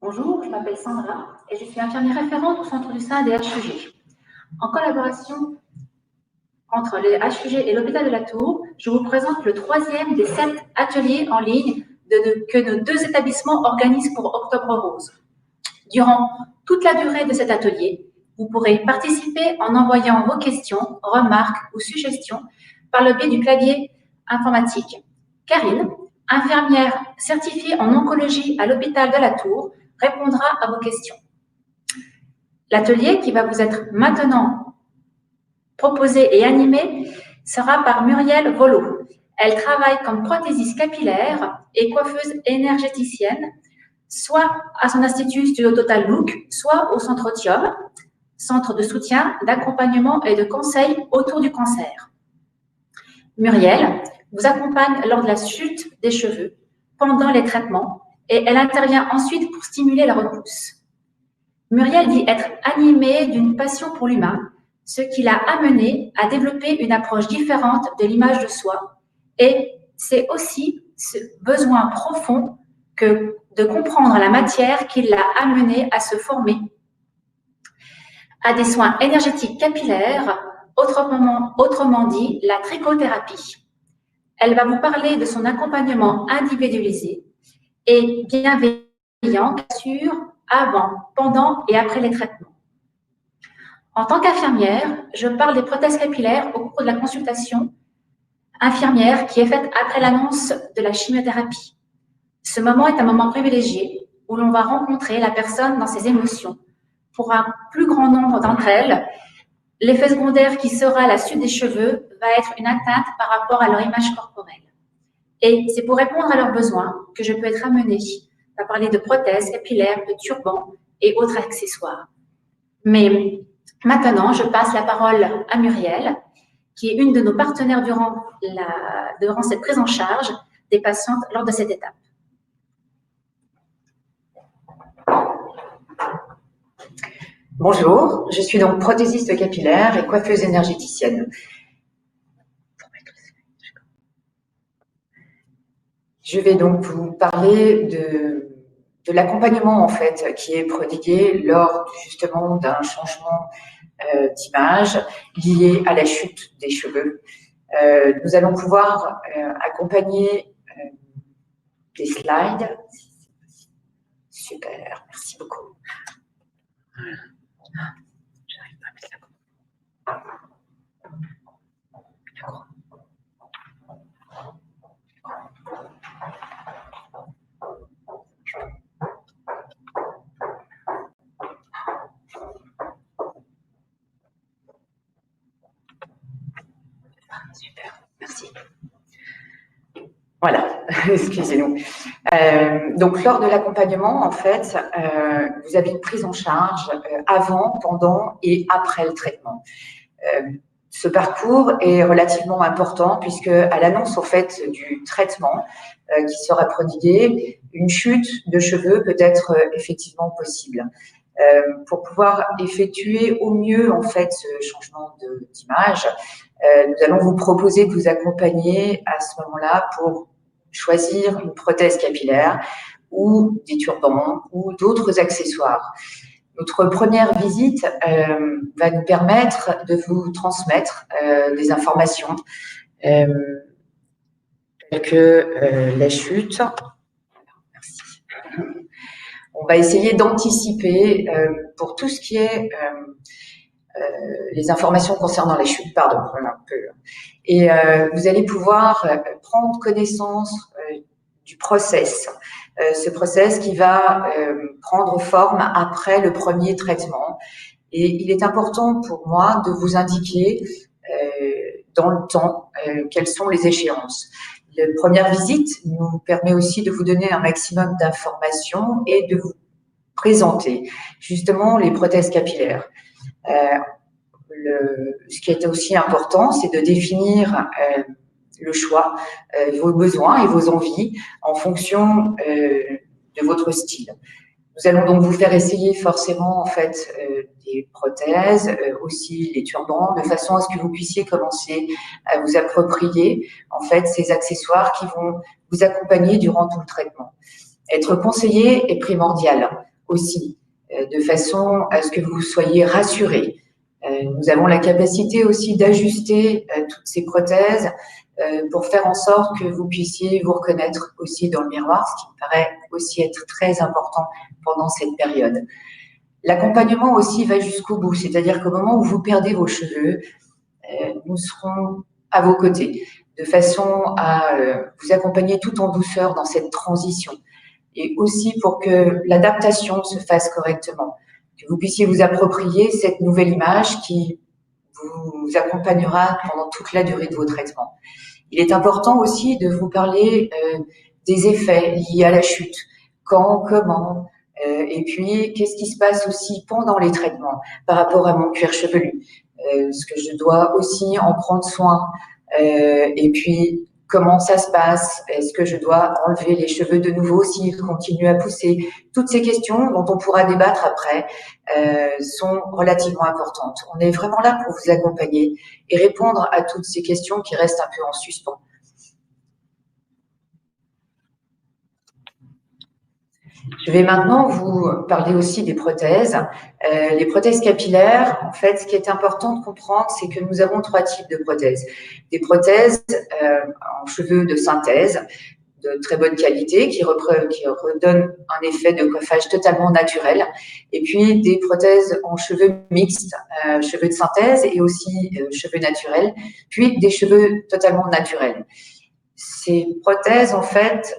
Bonjour, je m'appelle Sandra et je suis infirmière référente au Centre du sein des HUG. En collaboration entre les HUG et l'hôpital de la Tour, je vous présente le 3e des 7 ateliers en ligne que nos 2 établissements organisent pour Octobre Rose. Durant toute la durée de cet atelier, vous pourrez participer en envoyant vos questions, remarques ou suggestions par le biais du clavier informatique. Karine, infirmière certifiée en oncologie à l'hôpital de la Tour, répondra à vos questions. L'atelier qui va vous être maintenant proposé et animé sera par Muriel Volo. Elle travaille comme prothésiste capillaire et coiffeuse énergéticienne, soit à son institut Studio Total Look, soit au Centre Otium, centre de soutien, d'accompagnement et de conseil autour du cancer. Muriel vous accompagne lors de la chute des cheveux, pendant les traitements, et elle intervient ensuite pour stimuler la repousse. Muriel dit être animée d'une passion pour l'humain, ce qui l'a amenée à développer une approche différente de l'image de soi. Et c'est aussi ce besoin profond de comprendre la matière qui l'a amenée à se former à des soins énergétiques capillaires, autrement dit, la trichothérapie. Elle va vous parler de son accompagnement individualisé et bienveillant qui assure avant, pendant et après les traitements. En tant qu'infirmière, je parle des prothèses capillaires au cours de la consultation infirmière qui est faite après l'annonce de la chimiothérapie. Ce moment est un moment privilégié où l'on va rencontrer la personne dans ses émotions. Pour un plus grand nombre d'entre elles, l'effet secondaire qui sera la chute des cheveux va être une atteinte par rapport à leur image corporelle. Et c'est pour répondre à leurs besoins que je peux être amenée à parler de prothèses capillaires, de turbans et autres accessoires. Mais maintenant, je passe la parole à Muriel, qui est une de nos partenaires durant cette prise en charge des patientes lors de cette étape. Bonjour, je suis donc prothésiste capillaire et coiffeuse énergéticienne. Je vais donc vous parler de l'accompagnement en fait qui est prodigué lors justement d'un changement d'image lié à la chute des cheveux. Nous allons pouvoir accompagner des slides. Super, merci beaucoup. J'arrive pas à mettre la Super, merci. Voilà, excusez-nous. Donc, lors de l'accompagnement, en fait, vous avez une prise en charge avant, pendant et après le traitement. Ce parcours est relativement important puisque à l'annonce en fait du traitement qui sera prodigué, une chute de cheveux peut être effectivement possible. Pour pouvoir effectuer au mieux en fait ce changement d'image, nous allons vous proposer de vous accompagner à ce moment-là pour choisir une prothèse capillaire ou des turbans ou d'autres accessoires. Notre première visite va nous permettre de vous transmettre des informations telles que la chute. Merci. On va essayer d'anticiper pour tout ce qui est les informations concernant les chutes, pardon, voilà un peu. Et vous allez pouvoir prendre connaissance du process. Ce process qui va prendre forme après le premier traitement. Et il est important pour moi de vous indiquer dans le temps quelles sont les échéances. La première visite nous permet aussi de vous donner un maximum d'informations et de vous présenter justement les prothèses capillaires. Ce qui est aussi important, c'est de définir le choix, vos besoins et vos envies en fonction de votre style. Nous allons donc vous faire essayer forcément en fait des prothèses, aussi les turbans, de façon à ce que vous puissiez commencer à vous approprier en fait ces accessoires qui vont vous accompagner durant tout le traitement. Être conseillé est primordial aussi, de façon à ce que vous soyez rassurés. Nous avons la capacité aussi d'ajuster toutes ces prothèses pour faire en sorte que vous puissiez vous reconnaître aussi dans le miroir, ce qui me paraît aussi être très important pendant cette période. L'accompagnement aussi va jusqu'au bout, c'est-à-dire qu'au moment où vous perdez vos cheveux, nous serons à vos côtés, de façon à vous accompagner tout en douceur dans cette transition, et aussi pour que l'adaptation se fasse correctement, que vous puissiez vous approprier cette nouvelle image qui vous accompagnera pendant toute la durée de vos traitements. Il est important aussi de vous parler des effets liés à la chute, quand, comment, et puis qu'est-ce qui se passe aussi pendant les traitements par rapport à mon cuir chevelu, ce que je dois aussi en prendre soin, et puis comment ça se passe, est-ce que je dois enlever les cheveux de nouveau s'ils continuent à pousser. Toutes ces questions dont on pourra débattre après sont relativement importantes. On est vraiment là pour vous accompagner et répondre à toutes ces questions qui restent un peu en suspens. Je vais maintenant vous parler aussi des prothèses. Les prothèses capillaires, en fait, ce qui est important de comprendre, c'est que nous avons 3 types de prothèses. Des prothèses en cheveux de synthèse, de très bonne qualité, qui redonnent un effet de coiffage totalement naturel. Et puis, des prothèses en cheveux mixtes, cheveux de synthèse et aussi cheveux naturels, puis des cheveux totalement naturels. Ces prothèses, en fait,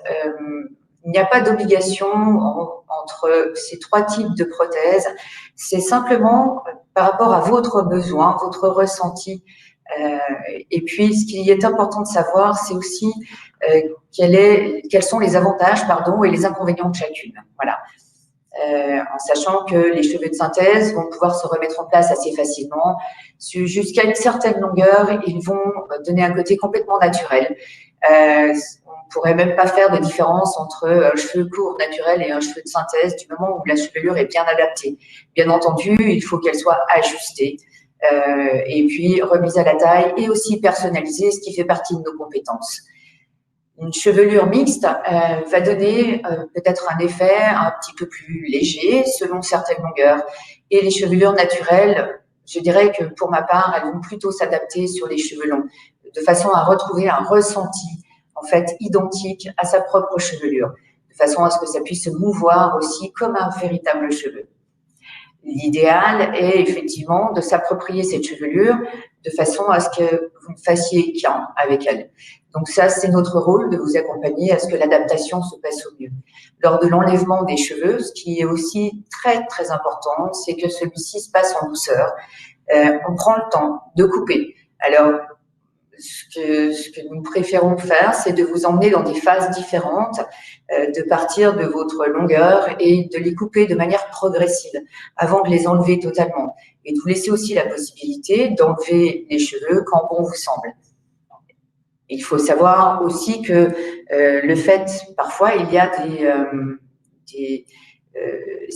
il n'y a pas d'obligation entre ces 3 types de prothèses. C'est simplement par rapport à votre besoin, votre ressenti. Et puis, ce qui est important de savoir, c'est aussi quels sont les avantages, et les inconvénients de chacune. Voilà. En sachant que les cheveux de synthèse vont pouvoir se remettre en place assez facilement. Jusqu'à une certaine longueur, ils vont donner un côté complètement naturel. On pourrait même pas faire de différence entre un cheveu court naturel et un cheveu de synthèse du moment où la chevelure est bien adaptée. Bien entendu, il faut qu'elle soit ajustée et puis remise à la taille et aussi personnalisée, ce qui fait partie de nos compétences. Une chevelure mixte va donner peut-être un effet un petit peu plus léger selon certaines longueurs. Et les chevelures naturelles, je dirais que pour ma part, elles vont plutôt s'adapter sur les cheveux longs, de façon à retrouver un ressenti en fait identique à sa propre chevelure, de façon à ce que ça puisse se mouvoir aussi comme un véritable cheveu. L'idéal est effectivement de s'approprier cette chevelure de façon à ce que vous ne fassiez qu'un avec elle. Donc ça, c'est notre rôle de vous accompagner à ce que l'adaptation se passe au mieux. Lors de l'enlèvement des cheveux, ce qui est aussi très, très important, c'est que celui-ci se passe en douceur. On prend le temps de couper. Alors, ce que nous préférons faire, c'est de vous emmener dans des phases différentes, de partir de votre longueur et de les couper de manière progressive avant de les enlever totalement. Et de vous laisser aussi la possibilité d'enlever les cheveux quand bon vous semble. Il faut savoir aussi que le fait, parfois, il y a des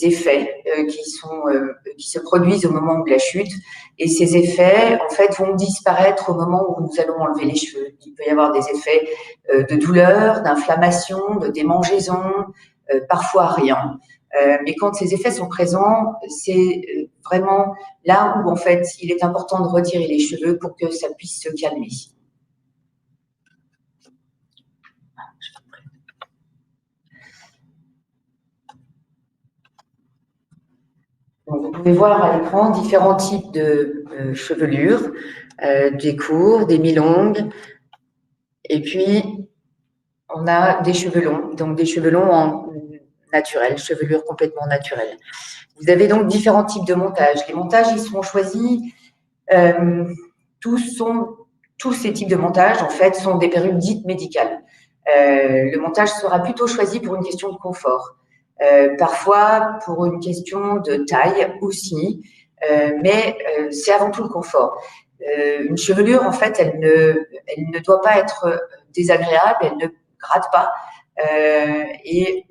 effets qui se produisent au moment de la chute, et ces effets, en fait, vont disparaître au moment où nous allons enlever les cheveux. Il peut y avoir des effets de douleur, d'inflammation, de démangeaison, parfois rien. Mais quand ces effets sont présents, c'est vraiment là où, en fait, il est important de retirer les cheveux pour que ça puisse se calmer. Donc, vous pouvez voir à l'écran différents types de chevelures, des courts, des mi-longues, et puis on a des cheveux longs, donc des cheveux longs en naturel, chevelure complètement naturelle. Vous avez donc différents types de montages. Les montages, ils sont choisis, tous ces types de montages, en fait, sont des perruques dites médicales. Le montage sera plutôt choisi pour une question de confort. Parfois pour une question de taille aussi, mais c'est avant tout le confort. Une chevelure, en fait, elle ne doit pas être désagréable, elle ne gratte pas, et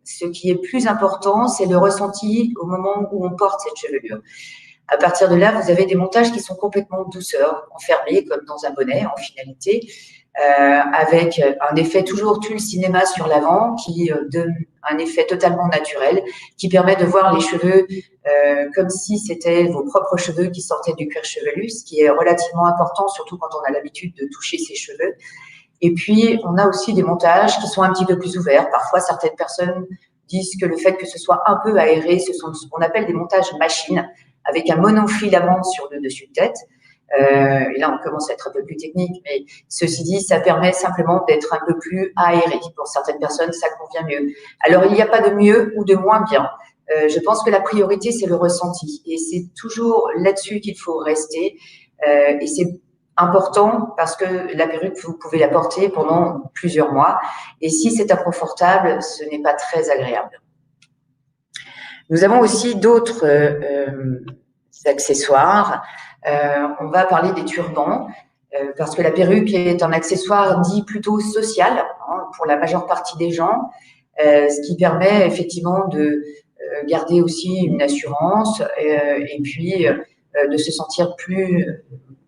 ce qui est plus important, c'est le ressenti au moment où on porte cette chevelure. À partir de là, vous avez des montages qui sont complètement douceurs, enfermés comme dans un bonnet en finalité, avec un effet toujours tulle cinéma sur l'avant qui donne un effet totalement naturel, qui permet de voir les cheveux comme si c'était vos propres cheveux qui sortaient du cuir chevelu, ce qui est relativement important, surtout quand on a l'habitude de toucher ses cheveux. Et puis, on a aussi des montages qui sont un petit peu plus ouverts. Parfois, certaines personnes disent que le fait que ce soit un peu aéré, ce sont ce qu'on appelle des montages machines, avec un monofilament sur le dessus de tête. Et là, on commence à être un peu plus technique, mais ceci dit, ça permet simplement d'être un peu plus aéré. Pour certaines personnes, ça convient mieux. Alors, il n'y a pas de mieux ou de moins bien. Je pense que la priorité, c'est le ressenti. Et c'est toujours là-dessus qu'il faut rester. Et c'est important parce que la perruque, vous pouvez la porter pendant plusieurs mois. Et si c'est inconfortable, ce n'est pas très agréable. Nous avons aussi d'autres accessoires. On va parler des turbans, parce que la perruque est un accessoire dit plutôt social, hein, pour la majeure partie des gens, ce qui permet effectivement de garder aussi une assurance et puis de se sentir plus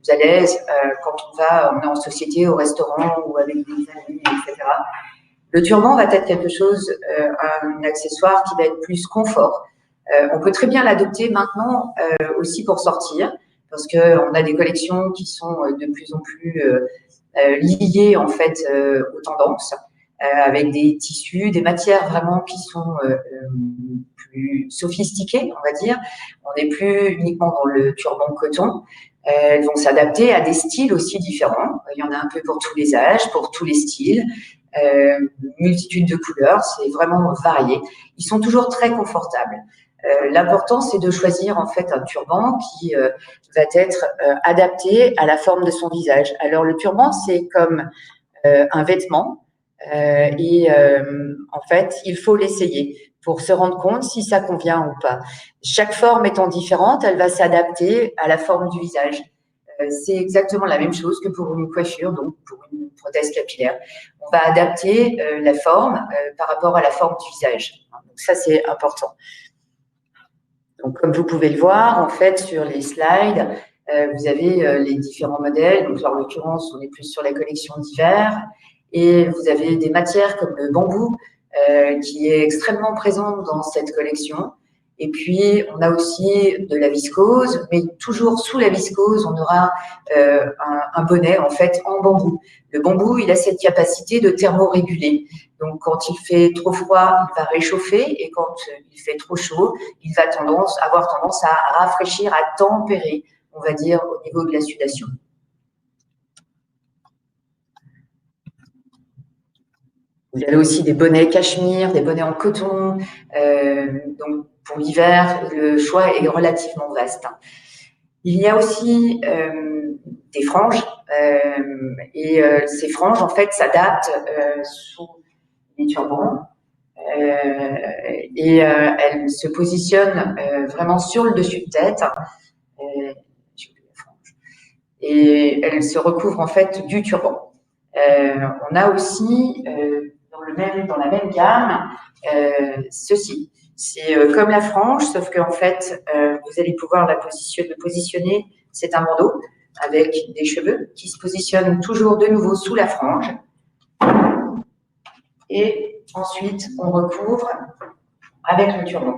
à l'aise quand on est en société, au restaurant ou avec des amis, etc. Le turban va être quelque chose, un accessoire qui va être plus confort. On peut très bien l'adopter maintenant aussi pour sortir, parce qu'on a des collections qui sont de plus en plus liées en fait aux tendances, avec des tissus, des matières vraiment qui sont plus sophistiquées, on va dire. On n'est plus uniquement dans le turban coton. Elles vont s'adapter à des styles aussi différents. Il y en a un peu pour tous les âges, pour tous les styles. Multitude de couleurs, c'est vraiment varié. Ils sont toujours très confortables. L'important, c'est de choisir en fait un turban qui va être adapté à la forme de son visage. Alors, le turban, c'est comme un vêtement et en fait, il faut l'essayer pour se rendre compte si ça convient ou pas. Chaque forme étant différente, elle va s'adapter à la forme du visage. C'est exactement la même chose que pour une coiffure, donc pour une prothèse capillaire. On va adapter la forme par rapport à la forme du visage. Donc ça, c'est important. Donc, comme vous pouvez le voir, en fait, sur les slides, vous avez les différents modèles. Donc, en l'occurrence, on est plus sur la collection d'hiver. Et vous avez des matières comme le bambou, qui est extrêmement présent dans cette collection. Et puis, on a aussi de la viscose, mais toujours sous la viscose, on aura un bonnet, en fait, en bambou. Le bambou, il a cette capacité de thermoréguler. Donc, quand il fait trop froid, il va réchauffer, et quand il fait trop chaud, il va avoir tendance à rafraîchir, à tempérer, on va dire, au niveau de la sudation. Vous avez aussi des bonnets cachemire, des bonnets en coton. Donc, pour l'hiver, le choix est relativement vaste. Il y a aussi des franges, et ces franges, en fait, s'adaptent sous les turbans. Et elles se positionnent vraiment sur le dessus de tête. Et elles se recouvrent, en fait, du turban. On a aussi, dans la même gamme, ceci. C'est comme la frange, sauf qu'en fait, vous allez pouvoir le positionner. C'est un bandeau avec des cheveux qui se positionnent toujours de nouveau sous la frange. Et ensuite, on recouvre avec le turban.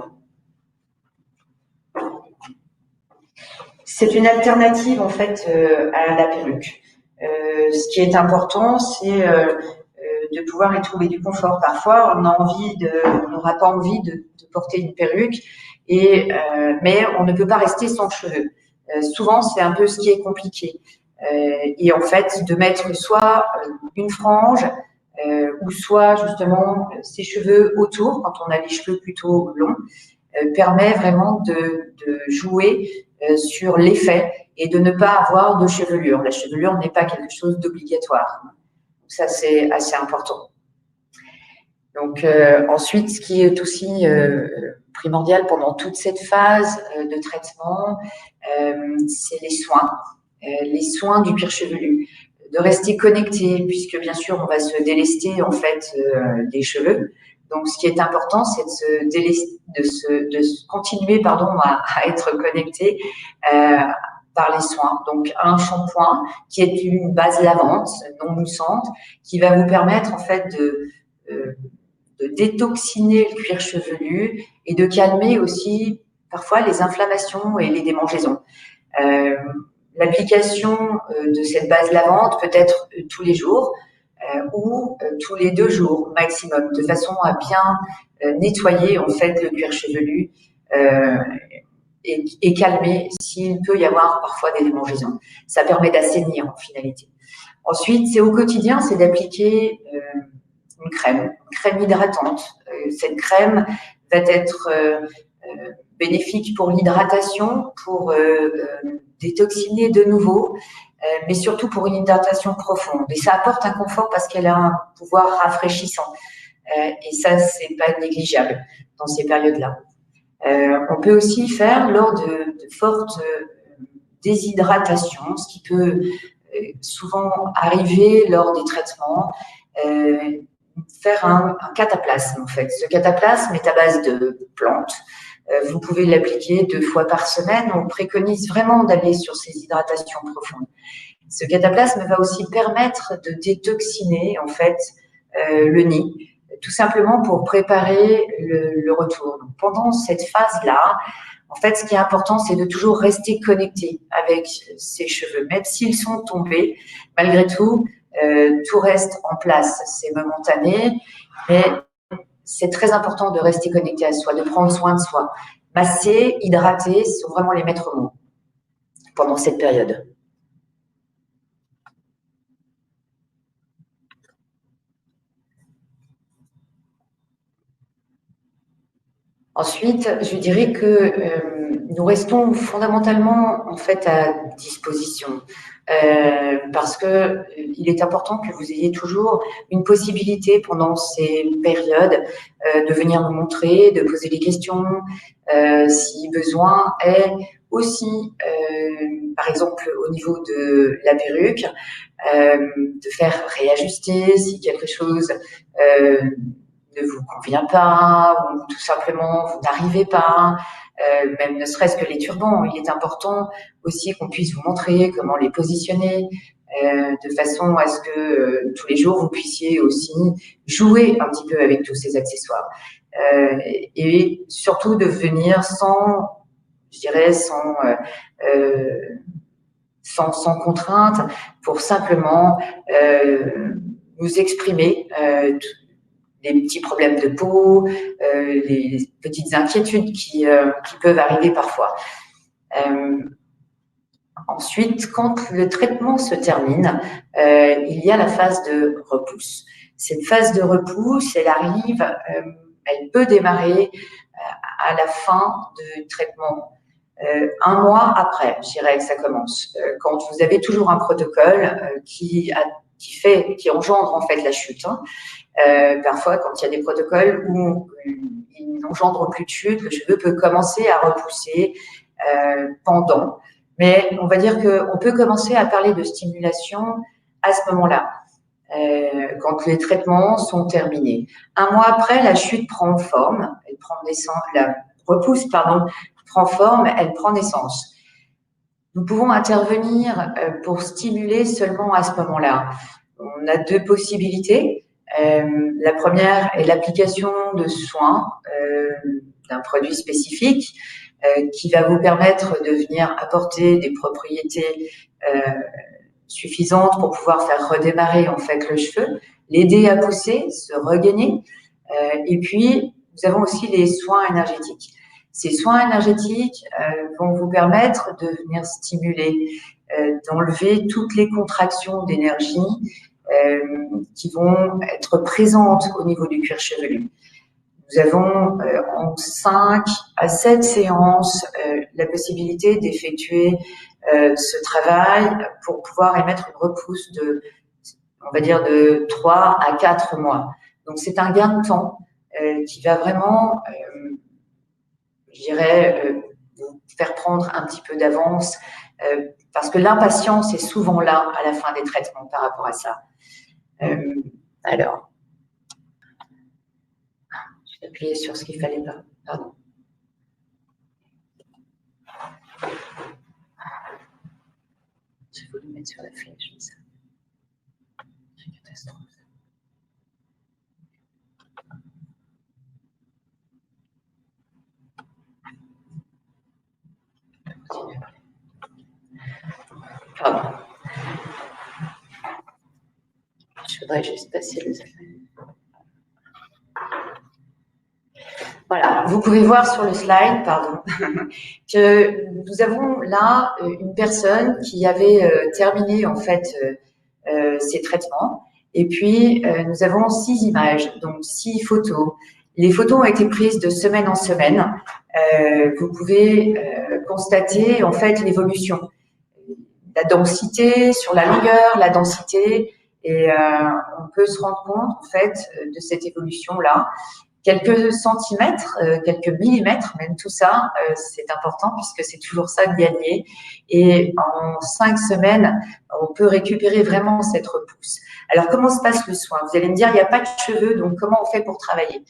C'est une alternative, en fait, à la perruque. Ce qui est important, c'est de pouvoir y trouver du confort. Parfois, on n'aura pas envie de porter une perruque, mais on ne peut pas rester sans cheveux. Souvent, c'est un peu ce qui est compliqué. Et en fait, de mettre soit une frange, ou soit justement ses cheveux autour, quand on a les cheveux plutôt longs, permet vraiment de jouer sur l'effet et de ne pas avoir de chevelure. La chevelure n'est pas quelque chose d'obligatoire. Ça, c'est assez important. Donc, ensuite, ce qui est aussi primordial pendant toute cette phase de traitement, c'est les soins du cuir chevelu. De rester connecté, puisque bien sûr, on va se délester en fait des cheveux. Donc, ce qui est important, c'est de continuer à être connecté par les soins. Donc, un shampoing qui est une base lavante, non moussante, qui va vous permettre en fait de détoxiner le cuir chevelu et de calmer aussi parfois les inflammations et les démangeaisons. L'application de cette base lavante peut être tous les jours ou tous les 2 jours maximum, de façon à bien nettoyer en fait le cuir chevelu et calmer s'il peut y avoir parfois des démangeaisons. Ça permet d'assainir en finalité. Ensuite, c'est au quotidien, c'est d'appliquer une crème hydratante. Cette crème va être bénéfique pour l'hydratation, pour détoxiner de nouveau, mais surtout pour une hydratation profonde. Et ça apporte un confort parce qu'elle a un pouvoir rafraîchissant. Et ça, c'est pas négligeable dans ces périodes-là. On peut aussi faire lors de fortes déshydratations, ce qui peut souvent arriver lors des traitements, faire un cataplasme en fait. Ce cataplasme est à base de plantes. Vous pouvez l'appliquer 2 fois par semaine. On préconise vraiment d'aller sur ces hydratations profondes. Ce cataplasme va aussi permettre de détoxiner en fait le nez, tout simplement pour préparer le retour. Donc, pendant cette phase-là, en fait, ce qui est important, c'est de toujours rester connecté avec ses cheveux, même s'ils sont tombés. Malgré tout, tout reste en place. C'est momentané, mais c'est très important de rester connecté à soi, de prendre soin de soi. Masser, hydrater, ce sont vraiment les maîtres mots pendant cette période. Ensuite, je dirais que nous restons fondamentalement en fait à disposition parce que il est important que vous ayez toujours une possibilité pendant ces périodes de venir nous montrer, de poser des questions si besoin est aussi, par exemple au niveau de la perruque, de faire réajuster si quelque chose ne vous convient pas ou tout simplement vous n'arrivez pas, même ne serait-ce que les turbans. Il est important aussi qu'on puisse vous montrer comment les positionner de façon à ce que tous les jours vous puissiez aussi jouer un petit peu avec tous ces accessoires et surtout de venir sans, je dirais, sans contrainte pour simplement nous exprimer les petits problèmes de peau, les petites inquiétudes qui peuvent arriver parfois. Ensuite, quand le traitement se termine, il y a la phase de repousse. Cette phase de repousse, elle peut démarrer à la fin du traitement. 1 mois après, je dirais que ça commence. Quand vous avez toujours un protocole qui engendre en fait la chute. Parfois, quand il y a des protocoles où il n'engendre plus de chute, le cheveu peut commencer à repousser pendant. Mais on va dire qu'on peut commencer à parler de stimulation à ce moment-là, quand les traitements sont terminés. 1 mois après, la chute prend forme, la repousse, prend forme, elle prend naissance. Nous pouvons intervenir pour stimuler seulement à ce moment-là. On a 2 possibilités. La première est l'application de soins d'un produit spécifique qui va vous permettre de venir apporter des propriétés suffisantes pour pouvoir faire redémarrer en fait le cheveu, l'aider à pousser, se regagner. Et puis, nous avons aussi les soins énergétiques. Ces soins énergétiques vont vous permettre de venir stimuler, d'enlever toutes les contractions d'énergie qui vont être présentes au niveau du cuir chevelu. Nous avons en 5 à 7 séances la possibilité d'effectuer ce travail pour pouvoir émettre une repousse on va dire de 3 à 4 mois. Donc c'est un gain de temps qui va vraiment, je dirais, vous faire prendre un petit peu d'avance parce que l'impatience est souvent là à la fin des traitements par rapport à ça. Alors, J'ai appuyé sur ce qu'il ne fallait pas. Pardon. J'ai voulu mettre sur la flèche, mais ça. C'est une catastrophe. Pardon. Je voudrais juste passer le slide. Voilà, vous pouvez voir sur le slide, pardon, que nous avons là une personne qui avait terminé en fait ses traitements. Et puis, nous avons 6 images, donc 6 photos. Les photos ont été prises de semaine en semaine. Vous pouvez constater en fait l'évolution, la densité sur la longueur, la densité, et on peut se rendre compte en fait de cette évolution-là. Quelques centimètres, quelques millimètres, même tout ça, c'est important puisque c'est toujours ça de gagner. Et en 5 semaines, on peut récupérer vraiment cette repousse. Alors, comment se passe le soin? Vous allez me dire, il n'y a pas de cheveux, donc comment on fait pour travailler?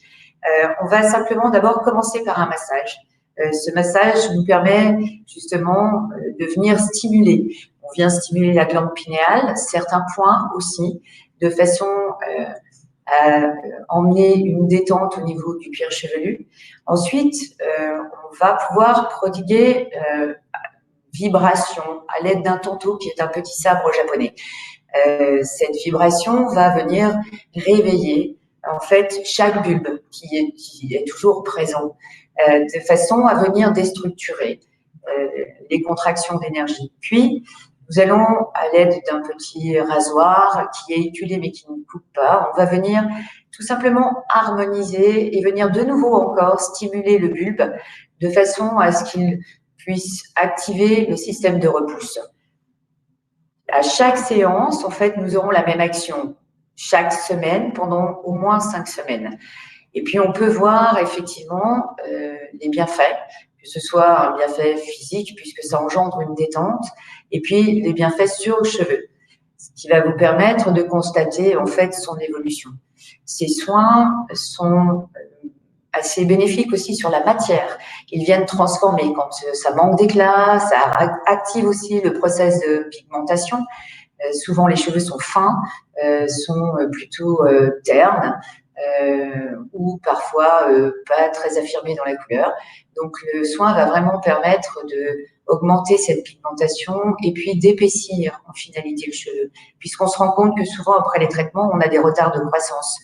On va simplement d'abord commencer par un massage. Ce massage nous permet justement de venir stimuler. On vient stimuler la glande pinéale, certains points aussi, de façon à emmener une détente au niveau du cuir chevelu. Ensuite, on va pouvoir prodiguer vibration à l'aide d'un tanto qui est un petit sabre japonais. Cette vibration va venir réveiller en fait chaque bulbe qui est toujours présent, de façon à venir déstructurer les contractions d'énergie. Puis, nous allons, à l'aide d'un petit rasoir qui est éculé mais qui ne coupe pas, on va venir tout simplement harmoniser et venir de nouveau encore stimuler le bulbe de façon à ce qu'il puisse activer le système de repousse. À chaque séance, en fait, nous aurons la même action chaque semaine pendant au moins 5 semaines. Et puis, on peut voir effectivement les bienfaits, que ce soit un bienfait physique, puisque ça engendre une détente, et puis les bienfaits sur le cheveu, ce qui va vous permettre de constater en fait son évolution. Ces soins sont assez bénéfiques aussi sur la matière. Ils viennent transformer. Quand ça manque d'éclat, ça active aussi le process de pigmentation. Souvent, les cheveux sont fins, sont plutôt ternes, ou parfois pas très affirmés dans la couleur. Donc, le soin va vraiment permettre d'augmenter cette pigmentation et puis d'épaissir en finalité le cheveu. Puisqu'on se rend compte que souvent, après les traitements, on a des retards de croissance,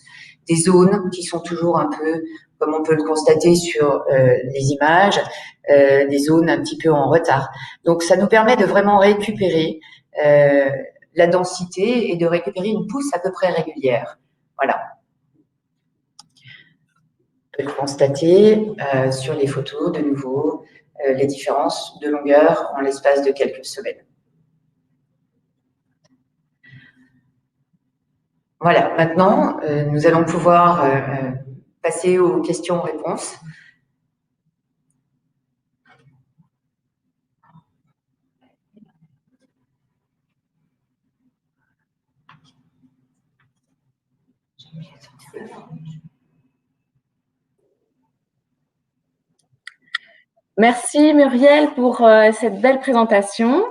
des zones qui sont toujours un peu, comme on peut le constater sur les images, des zones un petit peu en retard. Donc, ça nous permet de vraiment récupérer la densité et de récupérer une pousse à peu près régulière. Voilà. On peut le constater sur les photos, de nouveau, les différences de longueur en l'espace de quelques semaines. Voilà, maintenant, nous allons pouvoir passer aux questions-réponses. Merci Muriel pour cette belle présentation.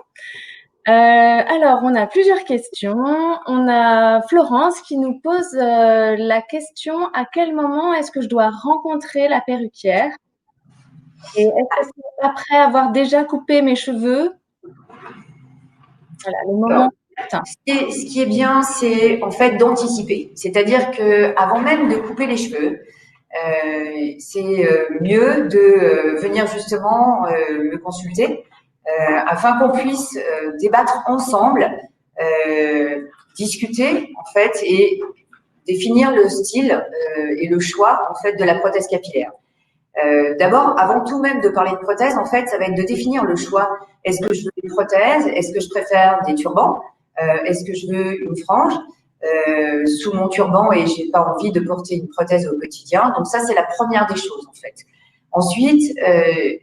Alors, on a plusieurs questions. On a Florence qui nous pose la question: à quel moment est-ce que je dois rencontrer la perruquière? Et est-ce que c'est après avoir déjà coupé mes cheveux? Voilà, le moment. Ce qui est bien, c'est en fait d'anticiper. C'est-à-dire qu'avant même de couper les cheveux, c'est mieux de venir justement me consulter afin qu'on puisse débattre ensemble, discuter en fait et définir le style et le choix en fait de la prothèse capillaire. D'abord, avant tout même de parler de prothèse, en fait, ça va être de définir le choix. Est-ce que je veux une prothèse? Est-ce que je préfère des turbans? Est-ce que je veux une frange sous mon turban et j'ai pas envie de porter une prothèse au quotidien? Donc ça, c'est la première des choses en fait. Ensuite,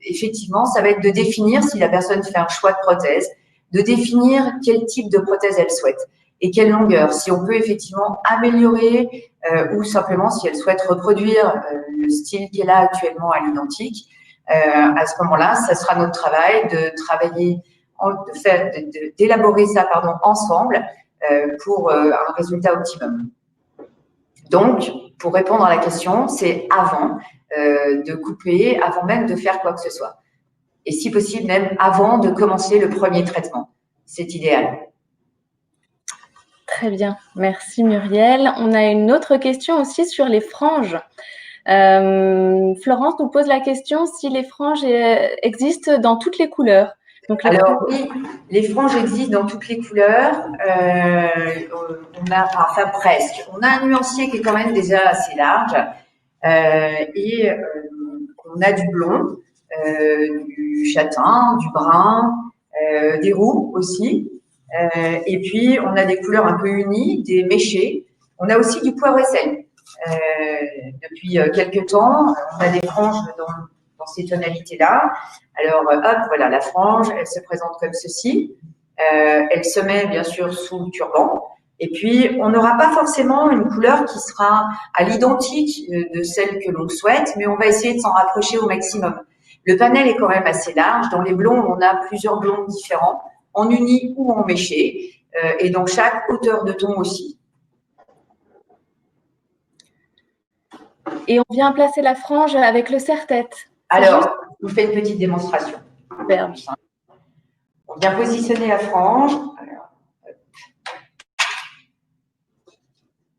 effectivement, ça va être de définir si la personne fait un choix de prothèse, de définir quel type de prothèse elle souhaite et quelle longueur. Si on peut effectivement améliorer ou simplement si elle souhaite reproduire le style qu'elle a actuellement à l'identique. À ce moment-là, ça sera notre travail d'élaborer ça ensemble pour un résultat optimum. Donc, pour répondre à la question, c'est avant de couper, avant même de faire quoi que ce soit. Et si possible, même avant de commencer le premier traitement. C'est idéal. Très bien, merci Muriel. On a une autre question aussi sur les franges. Florence nous pose la question si les franges existent dans toutes les couleurs. Donc, alors oui, les franges existent dans toutes les couleurs. Enfin presque. On a un nuancier qui est quand même déjà assez large et on a du blond, du châtain, du brun, des roux aussi. Et puis on a des couleurs un peu unies, des méchés. On a aussi du poivre et sel. Depuis quelques temps, on a des franges dans ces tonalités-là. Alors, hop, voilà la frange, elle se présente comme ceci. Elle se met bien sûr sous le turban. Et puis, on n'aura pas forcément une couleur qui sera à l'identique de celle que l'on souhaite, mais on va essayer de s'en rapprocher au maximum. Le panel est quand même assez large. Dans les blonds, on a plusieurs blonds différents, en uni ou en méché, et donc chaque hauteur de ton aussi. Et on vient placer la frange avec le serre-tête. Alors, je vous fais une petite démonstration. Superbe. On vient positionner la frange. Alors,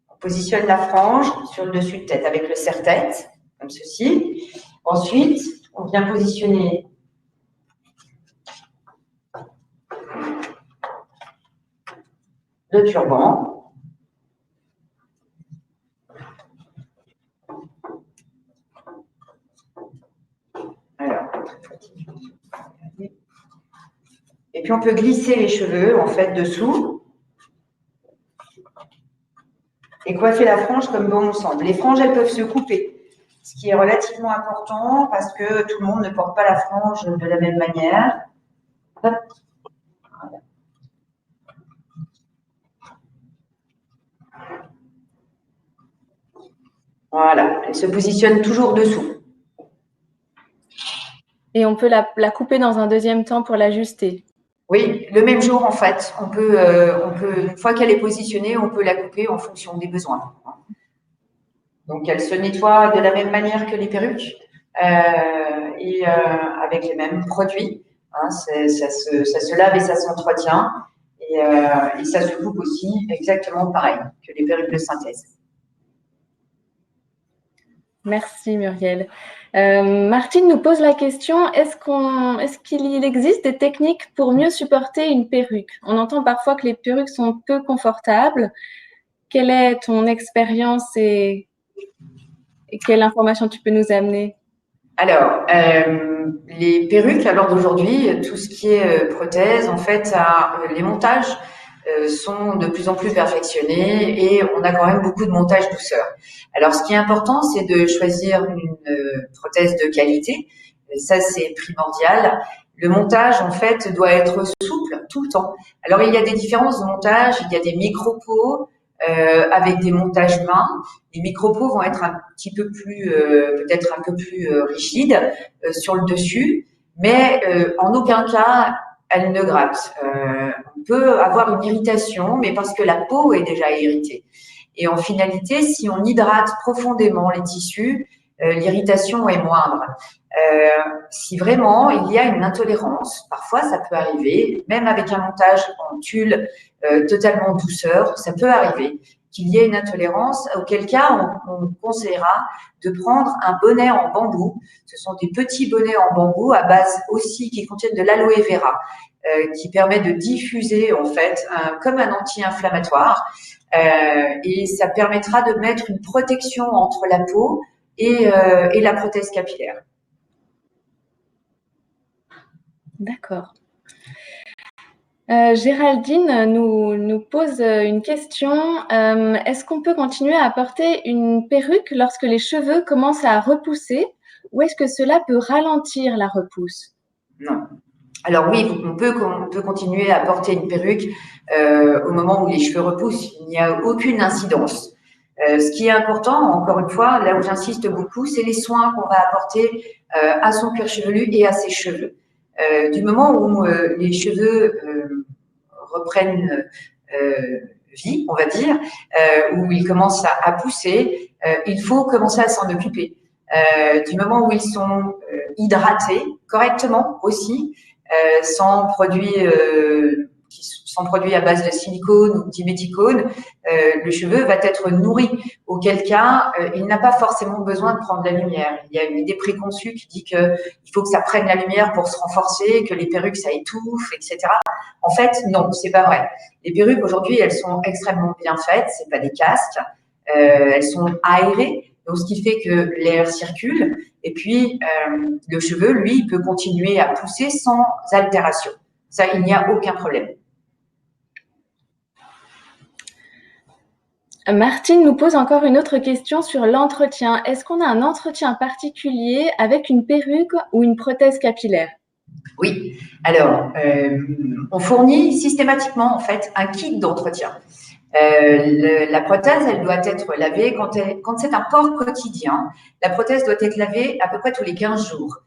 on positionne la frange sur le dessus de tête avec le serre-tête, comme ceci. Ensuite, on vient positionner le turban. Alors, et puis on peut glisser les cheveux en fait dessous et coiffer la frange comme bon nous semble. Les franges, elles peuvent se couper, ce qui est relativement important parce que tout le monde ne porte pas la frange de la même manière. Hop. Voilà, elle se positionne toujours dessous. Et on peut la couper dans un deuxième temps pour l'ajuster. Oui, le même jour en fait. On peut, une fois qu'elle est positionnée, on peut la couper en fonction des besoins. Donc elle se nettoie de la même manière que les perruques et avec les mêmes produits. Hein, ça se lave et ça s'entretient et ça se coupe aussi exactement pareil que les perruques de synthèse. Merci Muriel. Martine nous pose la question, est-ce qu'il existe des techniques pour mieux supporter une perruque? On entend parfois que les perruques sont peu confortables. Quelle est ton expérience et quelle information tu peux nous amener? Alors, les perruques, à l'heure d'aujourd'hui, tout ce qui est prothèse, en fait, les montages sont de plus en plus perfectionnés et on a quand même beaucoup de montage douceur. Alors, ce qui est important, c'est de choisir une prothèse de qualité. Et ça, c'est primordial. Le montage, en fait, doit être souple tout le temps. Alors, il y a des différences de montage. Il y a des micro-pots avec des montages mains. Les micro-pots vont être un petit peu plus, peut-être un peu plus rigides sur le dessus, mais en aucun cas elle ne gratte. On peut avoir une irritation, mais parce que la peau est déjà irritée. Et en finalité, si on hydrate profondément les tissus, l'irritation est moindre. Si vraiment il y a une intolérance, parfois ça peut arriver, même avec un montage en tulle totalement douceur, ça peut arriver qu'il y ait une intolérance, auquel cas on conseillera de prendre un bonnet en bambou. Ce sont des petits bonnets en bambou à base aussi qui contiennent de l'aloe vera, qui permet de diffuser en fait comme un anti-inflammatoire et ça permettra de mettre une protection entre la peau et la prothèse capillaire. D'accord. Géraldine nous pose une question. Est-ce qu'on peut continuer à porter une perruque lorsque les cheveux commencent à repousser ou est-ce que cela peut ralentir la repousse? Non. Alors oui, on peut continuer à porter une perruque au moment où les cheveux repoussent. Il n'y a aucune incidence. Ce qui est important, encore une fois, là où j'insiste beaucoup, c'est les soins qu'on va apporter à son cuir chevelu et à ses cheveux. Du moment où les cheveux reprennent vie, on va dire, où ils commencent à pousser, il faut commencer à s'en occuper. Du moment où ils sont hydratés correctement aussi, sans produits à base de silicone ou diméthicone, le cheveu va être nourri, auquel cas il n'a pas forcément besoin de prendre la lumière. Il y a une idée préconçue qui dit qu'il faut que ça prenne la lumière pour se renforcer, que les perruques ça étouffe, etc. En fait, non, c'est pas vrai. Les perruques aujourd'hui, elles sont extrêmement bien faites, c'est pas des casques, elles sont aérées, donc ce qui fait que l'air circule, et puis le cheveu, lui, il peut continuer à pousser sans altération. Ça, il n'y a aucun problème. Martine nous pose encore une autre question sur l'entretien. Est-ce qu'on a un entretien particulier avec une perruque ou une prothèse capillaire? Oui, alors on fournit systématiquement en fait un kit d'entretien. La prothèse, elle doit être lavée quand c'est un port quotidien. La prothèse doit être lavée à peu près tous les 15 jours,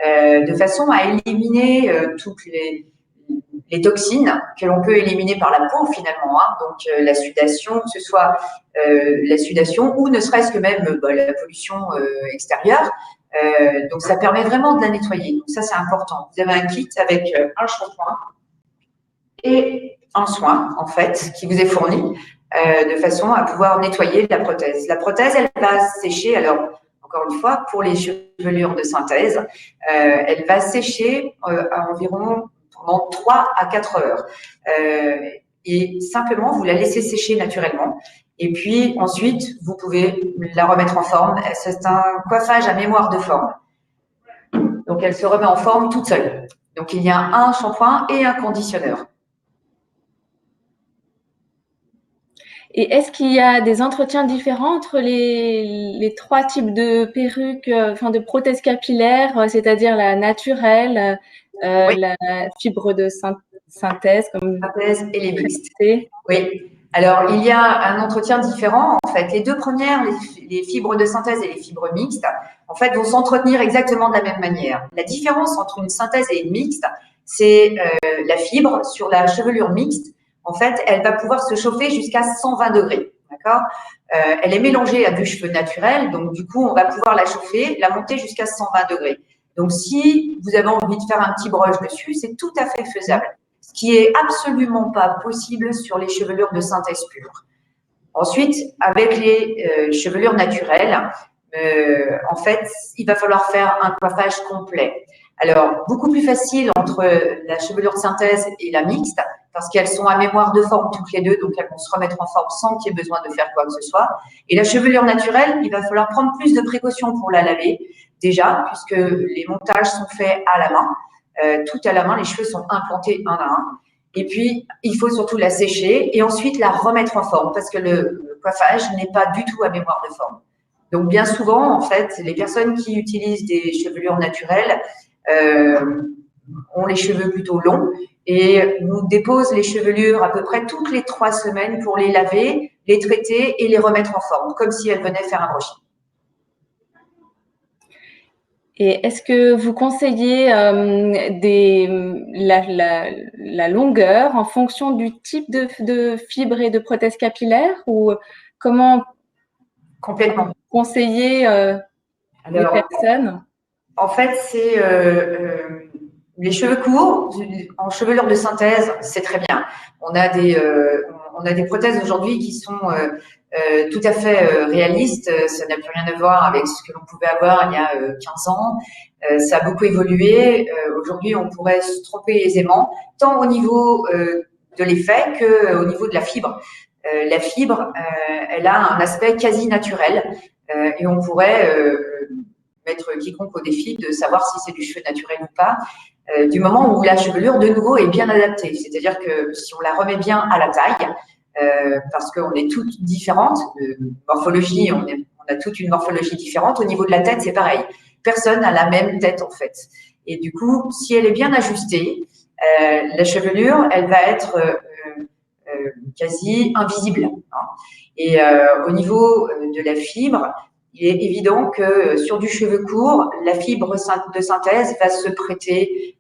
de façon à éliminer toutes les toxines que l'on peut éliminer par la peau finalement, hein. Donc la sudation, que ce soit la sudation ou ne serait-ce que même la pollution extérieure. Donc ça permet vraiment de la nettoyer. Donc ça c'est important. Vous avez un kit avec un shampoing et un soin en fait qui vous est fourni de façon à pouvoir nettoyer la prothèse. La prothèse elle va sécher. Alors encore une fois pour les chevelures de synthèse, elle va sécher à environ pendant 3 à 4 heures. Et simplement, vous la laissez sécher naturellement. Et puis, ensuite, vous pouvez la remettre en forme. C'est un coiffage à mémoire de forme. Donc, elle se remet en forme toute seule. Donc, il y a un shampoing et un conditionneur. Et est-ce qu'il y a des entretiens différents entre les 3 types de perruques, de prothèses capillaires, c'est-à-dire la naturelle, Oui. la fibre de synthèse, comme synthèse et les mixtes. Oui. Alors, il y a un entretien différent. En fait, les deux premières, les fibres de synthèse et les fibres mixtes, en fait, vont s'entretenir exactement de la même manière. La différence entre une synthèse et une mixte, c'est la fibre sur la chevelure mixte. En fait, elle va pouvoir se chauffer jusqu'à 120 degrés. D'accord ? Elle est mélangée à du cheveu naturel. Donc, du coup, on va pouvoir la chauffer, la monter jusqu'à 120 degrés. Donc, si vous avez envie de faire un petit brush dessus, c'est tout à fait faisable. Ce qui est absolument pas possible sur les chevelures de synthèse pure. Ensuite, avec les chevelures naturelles, en fait, il va falloir faire un coiffage complet. Alors, beaucoup plus facile entre la chevelure de synthèse et la mixte, parce qu'elles sont à mémoire de forme toutes les deux, donc elles vont se remettre en forme sans qu'il y ait besoin de faire quoi que ce soit. Et la chevelure naturelle, il va falloir prendre plus de précautions pour la laver, déjà, puisque les montages sont faits à la main. Tout à la main, les cheveux sont implantés un à un. Et puis, il faut surtout la sécher et ensuite la remettre en forme parce que le coiffage n'est pas du tout à mémoire de forme. Donc, bien souvent, en fait, les personnes qui utilisent des chevelures naturelles ont les cheveux plutôt longs et nous déposent les chevelures à peu près toutes les 3 semaines pour les laver, les traiter et les remettre en forme, comme si elles venaient faire un brushing. Et est-ce que vous conseillez la longueur en fonction du type de fibre et de prothèse capillaire ou comment Complètement conseiller les personnes? En fait, c'est les cheveux courts en chevelure de synthèse, c'est très bien. On a des prothèses aujourd'hui qui sont tout à fait réalistes. Ça n'a plus rien à voir avec ce que l'on pouvait avoir il y a 15 ans. Ça a beaucoup évolué. Aujourd'hui, on pourrait se tromper aisément, tant au niveau de l'effet qu'au niveau de la fibre. La fibre, elle a un aspect quasi naturel et on pourrait mettre quiconque au défi de savoir si c'est du cheveu naturel ou pas, du moment où la chevelure, de nouveau, est bien adaptée. C'est-à-dire que si on la remet bien à la taille, parce qu'on est toutes différentes, de morphologie, on a toute une morphologie différente. Au niveau de la tête, c'est pareil. Personne n'a la même tête, en fait. Et du coup, si elle est bien ajustée, la chevelure, elle va être quasi invisible. Hein. Et au niveau de la fibre, il est évident que sur du cheveu court, la fibre de synthèse va se prêter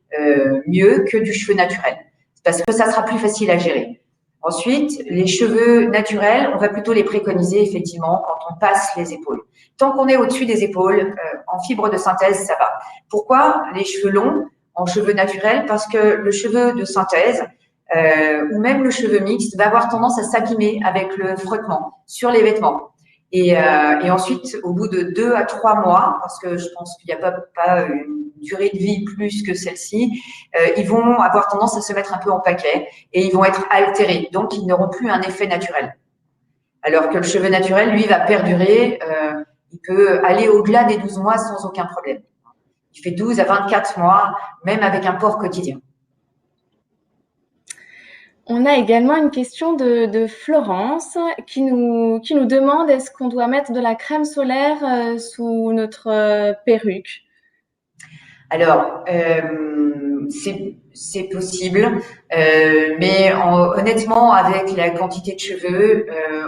mieux que du cheveu naturel, parce que ça sera plus facile à gérer. Ensuite, les cheveux naturels, on va plutôt les préconiser effectivement quand on passe les épaules. Tant qu'on est au-dessus des épaules, en fibre de synthèse, ça va. Pourquoi les cheveux longs en cheveux naturels? Parce que le cheveu de synthèse ou même le cheveu mixte va avoir tendance à s'abîmer avec le frottement sur les vêtements. Et ensuite, au bout de 2 à 3 mois, parce que je pense qu'il n'y a pas une durée de vie plus que celle-ci, ils vont avoir tendance à se mettre un peu en paquet et ils vont être altérés. Donc, ils n'auront plus un effet naturel. Alors que le cheveu naturel, lui, va perdurer. Il peut aller au-delà des 12 mois sans aucun problème. Il fait 12 à 24 mois, même avec un port quotidien. On a également une question de Florence qui nous demande est-ce qu'on doit mettre de la crème solaire sous notre perruque? Alors, c'est possible, mais honnêtement, avec la quantité de cheveux,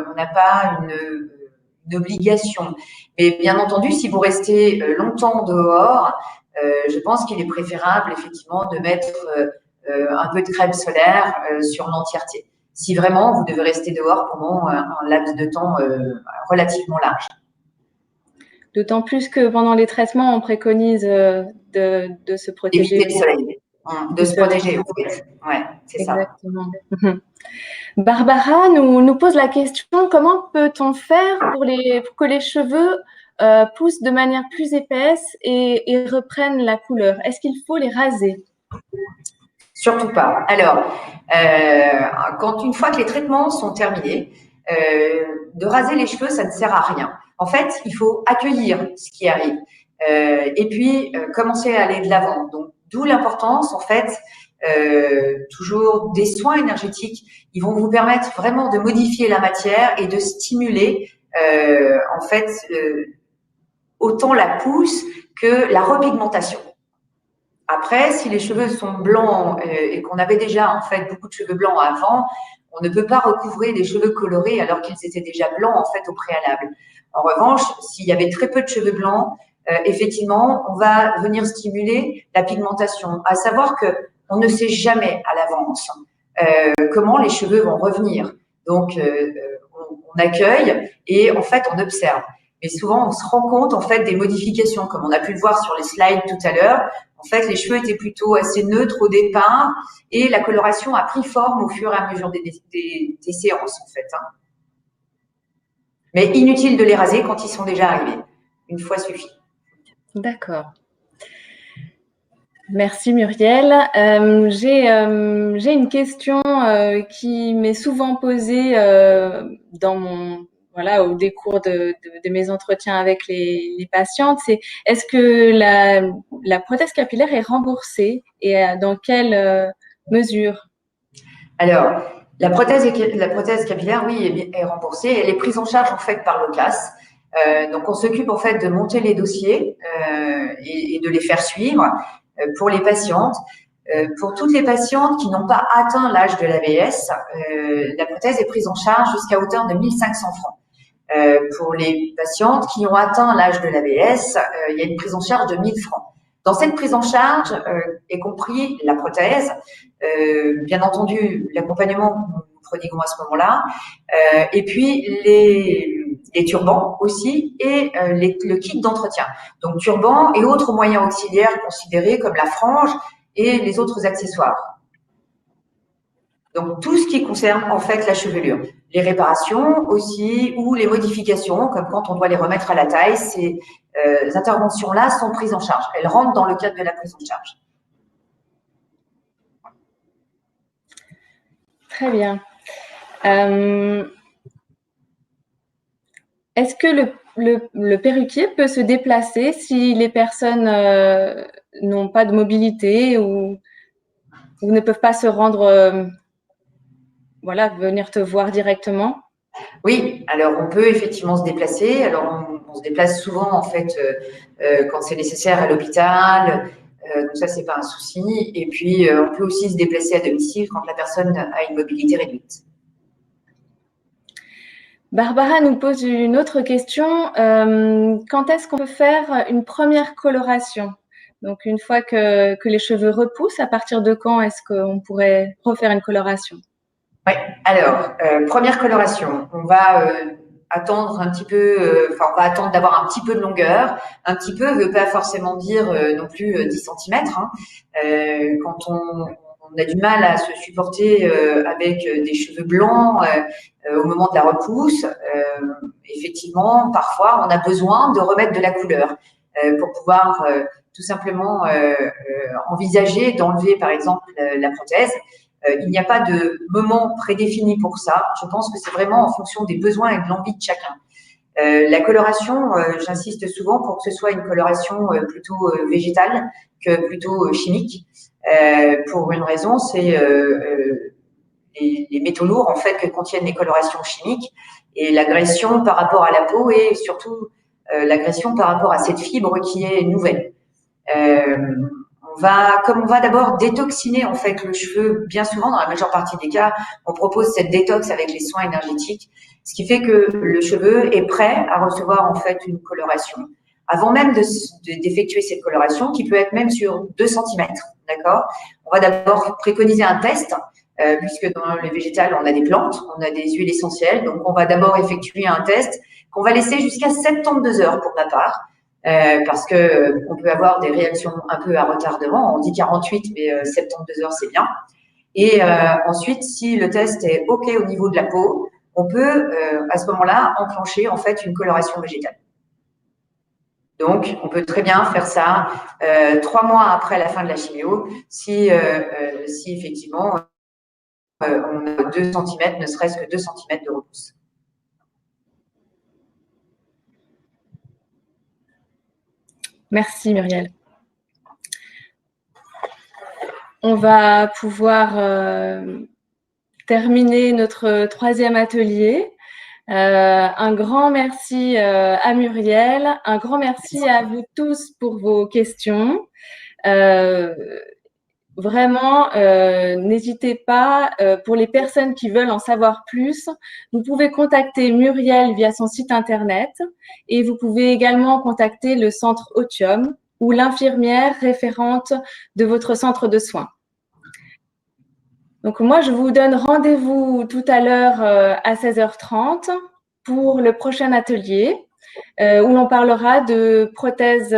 on n'a pas une obligation. Mais bien entendu, si vous restez longtemps dehors, je pense qu'il est préférable effectivement de mettre un peu de crème solaire sur l'entièreté. Si vraiment vous devez rester dehors pendant un laps de temps relativement large. D'autant plus que pendant les traitements, on préconise de se protéger. Éviter le soleil, de se protéger. Oui, ouais, c'est ça. Exactement. Barbara nous pose la question, comment peut-on faire pour que les cheveux poussent de manière plus épaisse et reprennent la couleur? Est-ce qu'il faut les raser? Surtout pas. Alors, une fois que les traitements sont terminés, de raser les cheveux, ça ne sert à rien. En fait, il faut accueillir ce qui arrive et puis commencer à aller de l'avant. Donc, d'où l'importance, en fait, toujours des soins énergétiques. Ils vont vous permettre vraiment de modifier la matière et de stimuler, en fait, autant la pousse que la repigmentation. Après, si les cheveux sont blancs et qu'on avait déjà en fait beaucoup de cheveux blancs avant, on ne peut pas recouvrer des cheveux colorés alors qu'ils étaient déjà blancs en fait au préalable. En revanche, s'il y avait très peu de cheveux blancs, effectivement, on va venir stimuler la pigmentation. À savoir que on ne sait jamais à l'avance comment les cheveux vont revenir. Donc, on accueille et en fait, on observe. Mais souvent, on se rend compte en fait des modifications, comme on a pu le voir sur les slides tout à l'heure. En fait, les cheveux étaient plutôt assez neutres au départ et la coloration a pris forme au fur et à mesure des séances, en fait. Hein. Mais inutile de les raser quand ils sont déjà arrivés. Une fois suffit. D'accord. Merci Muriel. J'ai une question qui m'est souvent posée au décours de mes entretiens avec les patientes, c'est est-ce que la prothèse capillaire est remboursée et dans quelle mesure? Alors, la prothèse capillaire, oui, est remboursée. Elle est prise en charge en fait par le CAS. Donc, on s'occupe en fait de monter les dossiers et de les faire suivre pour les patientes. Pour toutes les patientes qui n'ont pas atteint l'âge de l'AVS, la prothèse est prise en charge jusqu'à hauteur de 1 500 francs. Pour les patientes qui ont atteint l'âge de l'AVS, il y a une prise en charge de 1 000 francs. Dans cette prise en charge est compris la prothèse, bien entendu l'accompagnement que nous prodiguons à ce moment-là, et puis les turbans aussi et le kit d'entretien. Donc turban et autres moyens auxiliaires considérés comme la frange et les autres accessoires. Donc tout ce qui concerne en fait la chevelure. Les réparations aussi ou les modifications, comme quand on doit les remettre à la taille, ces interventions-là sont prises en charge. Elles rentrent dans le cadre de la prise en charge. Très bien. Est-ce que le perruquier peut se déplacer si les personnes n'ont pas de mobilité ou ne peuvent pas se rendre, venir te voir directement? Oui, alors on peut effectivement se déplacer. Alors on se déplace souvent en fait quand c'est nécessaire à l'hôpital. Donc ça, c'est pas un souci. Et puis on peut aussi se déplacer à domicile quand la personne a une mobilité réduite. Barbara nous pose une autre question. Quand est-ce qu'on peut faire une première coloration? Donc, une fois que les cheveux repoussent, à partir de quand est-ce qu'on pourrait refaire une coloration? Oui, alors, première coloration, on va attendre un petit peu, on va attendre d'avoir un petit peu de longueur. Un petit peu ne veut pas forcément dire non plus 10 centimètres. Hein. Quand on a du mal à se supporter avec des cheveux blancs au moment de la repousse, effectivement, parfois, on a besoin de remettre de la couleur pour pouvoir tout simplement envisager d'enlever, par exemple, la prothèse. Il n'y a pas de moment prédéfini pour ça. Je pense que c'est vraiment en fonction des besoins et de l'envie de chacun. La coloration, j'insiste souvent pour que ce soit une coloration plutôt végétale que plutôt chimique. Pour une raison, c'est les métaux lourds en fait que contiennent les colorations chimiques et l'agression par rapport à la peau et surtout l'agression par rapport à cette fibre qui est nouvelle. Comme on va d'abord détoxiner en fait le cheveu, bien souvent dans la majeure partie des cas, on propose cette détox avec les soins énergétiques, ce qui fait que le cheveu est prêt à recevoir en fait une coloration. Avant même d'effectuer cette coloration, qui peut être même sur 2 centimètres, d'accord. On va d'abord préconiser un test, puisque dans les végétales, on a des plantes, on a des huiles essentielles, donc on va d'abord effectuer un test qu'on va laisser jusqu'à 72 heures pour ma part. Parce que on peut avoir des réactions un peu à retardement. On dit 48, mais 72 heures, c'est bien. Et ensuite, si le test est OK au niveau de la peau, on peut à ce moment-là enclencher en fait une coloration végétale. Donc, on peut très bien faire ça 3 mois après la fin de la chimio, si effectivement on a 2 centimètres, ne serait-ce que 2 centimètres de repousse. Merci Muriel. On va pouvoir terminer notre 3e atelier. Un grand merci à Muriel, un grand merci à vous tous pour vos questions. Vraiment, n'hésitez pas, pour les personnes qui veulent en savoir plus, vous pouvez contacter Muriel via son site internet et vous pouvez également contacter le centre Otium ou l'infirmière référente de votre centre de soins. Donc moi, je vous donne rendez-vous tout à l'heure à 16h30 pour le prochain atelier où l'on parlera de prothèses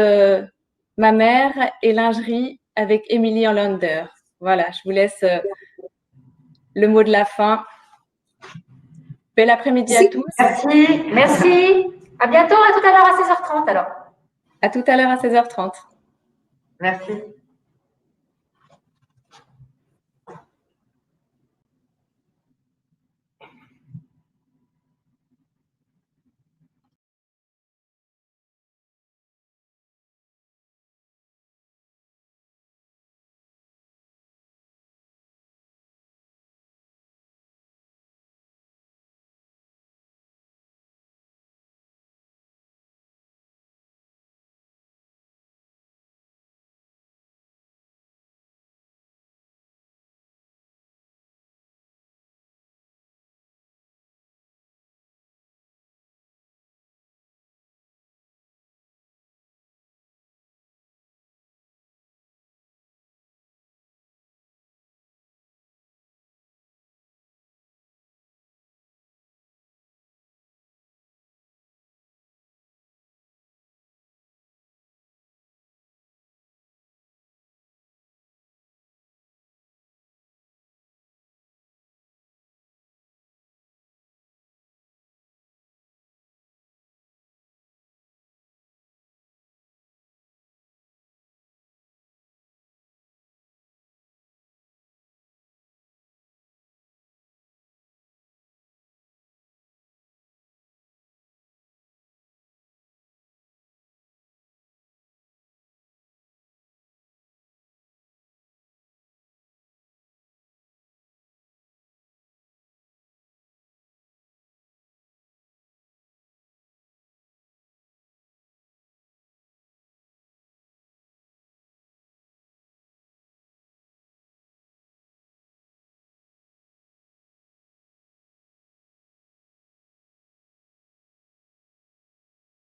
mammaires et lingerie avec Émilie Hollander. Voilà, je vous laisse le mot de la fin. Bel après-midi à tous. Merci, merci. À bientôt, à tout à l'heure à 16h30 alors. À tout à l'heure à 16h30. Merci.